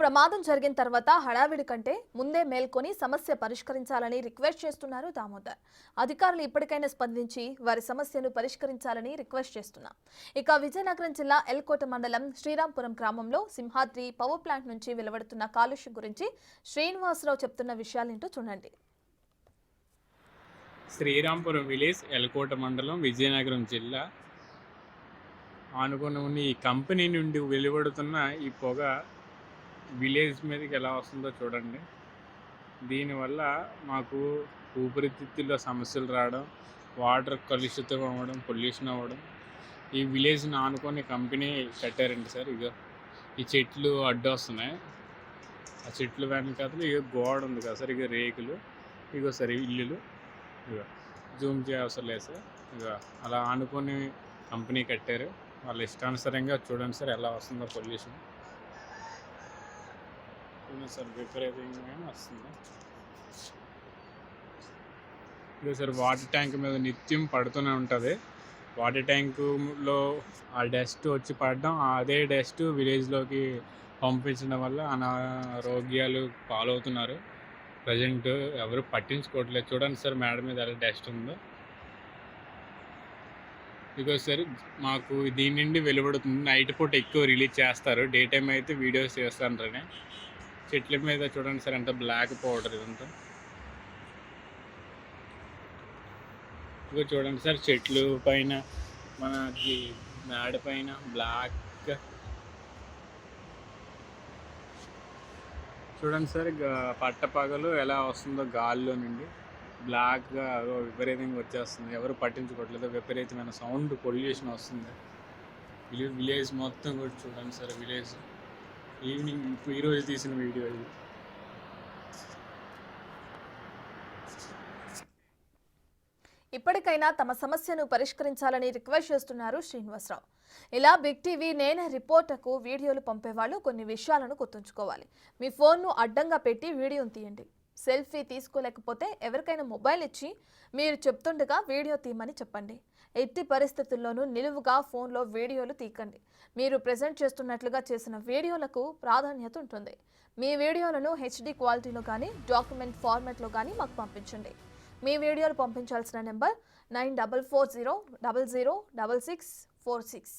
ప్రమాదం జరిగిన తర్వాత హడావిడి కంటే ముందే మేల్కొని సమస్య పరిష్కరించాలని రిక్వెస్ట్ చేస్తున్నారు దామోదర్. అధికారులు ఇప్పటికైనా స్పందించి వారి సమస్యను పరిష్కరించాలని రిక్వెస్ట్ చేస్తున్నారు. ఇక విజయనగరం జిల్లా ఎల్కోట మండలం శ్రీరాంపురం గ్రామంలో సింహాద్రి పవర్ ప్లాంట్ నుంచి వెలువడుతున్న కాలుష్యం గురించి శ్రీనివాసరావు చెప్తున్న విషయాలేంటో చూడండి. శ్రీరాంపురం విలేజ్ ఎల్కోట మండలం విజయనగరం జిల్లా ఆనుకుని ఉన్న ఈ కంపెనీ నుండి వెలువడుతున్న ఈ పొగ విలేజ్ మీదకి ఎలా వస్తుందో చూడండి. దీనివల్ల మాకు ఊపిరితిత్తుల్లో సమస్యలు రావడం, వాటర్ కలుషితం అవ్వడం, పొల్యూషన్ అవ్వడం. ఈ విలేజ్ని ఆనుకొని కంపెనీ కట్టారండి సార్. ఇక ఈ చెట్లు అడ్డు వస్తున్నాయి. ఆ చెట్లు వెనకాతలు ఇక గోడ ఉంది కదా సార్, ఇక రేకులు, ఇగో సరే ఇల్లులు. ఇక జూమ్ చేయవసరం లేదు సార్. ఇక అలా ఆనుకొని కంపెనీ కట్టారు. వాళ్ళ ఇష్టానుసారంగా చూడండి సార్ ఎలా వస్తుందో పొల్యూషన్. సార్ విపరీతంగా వస్తుంది. ఇక సార్ వాటర్ ట్యాంక్ మీద నిత్యం పడుతూనే ఉంటుంది. వాటర్ ట్యాంకులో ఆ డస్ట్ వచ్చి పడడం, అదే డస్ట్ విలేజ్లోకి పంపించడం వల్ల అనారోగ్యాలు పాలవుతున్నారు. ప్రజెంట్ ఎవరు పట్టించుకోవట్లేదు. చూడండి సార్ మేడ మీద ఎలా డస్ట్ ఉందో. ఇక సార్ మాకు దీని నుండి వెలువడుతుంది. నైట్ పూట ఎక్కువ రిలీజ్ చేస్తారు, డే టైం అయితే వీడియోస్ చేస్తారని. చెట్ల మీద చూడండి సార్ ఎంత బ్లాక్ పౌడర్ ఇదంతా. ఇక చూడండి సార్ చెట్లు పైన మనకి మేడ పైన బ్లాక్. చూడండి సార్ పట్టపగలు ఎలా వస్తుందో గాల్లో నుండి బ్లాక్గా విపరీతంగా వచ్చేస్తుంది. ఎవరు పట్టించుకోవట్లేదు. విపరీతమైన సౌండ్ పొల్యూషన్ వస్తుంది. విలేజ్ మొత్తం కూడా చూడండి సార్. విలేజ్ ఈవినింగ్ ఈరోజు తీసిన వీడియో ఇది. ఇప్పటికైనా తమ సమస్యను పరిష్కరించాలని రిక్వెస్ట్ చేస్తున్నారు శ్రీనివాసరావు. ఇలా బిగ్ టీవీ నేనే రిపోర్టర్కు వీడియోలు పంపేవాళ్ళు కొన్ని విషయాలను గుర్తుంచుకోవాలి. మీ ఫోన్ను అడ్డంగా పెట్టి వీడియోను తీయండి. సెల్ఫీ తీసుకోలేకపోతే ఎవరికైనా మొబైల్ ఇచ్చి మీరు చెప్తుండగా వీడియో తీయమని చెప్పండి. ఎట్టి పరిస్థితుల్లోనూ నిలువుగా ఫోన్లో వీడియోలు తీయకండి. మీరు ప్రెజెంట్ చేస్తున్నట్లుగా చేసిన వీడియోలకు ప్రాధాన్యత ఉంటుంది. మీ వీడియోలను HD క్వాలిటీలో కానీ డాక్యుమెంట్ ఫార్మాట్లో కానీ మాకు పంపించండి. మీ వీడియోలు పంపించాల్సిన నెంబర్ 9440006646.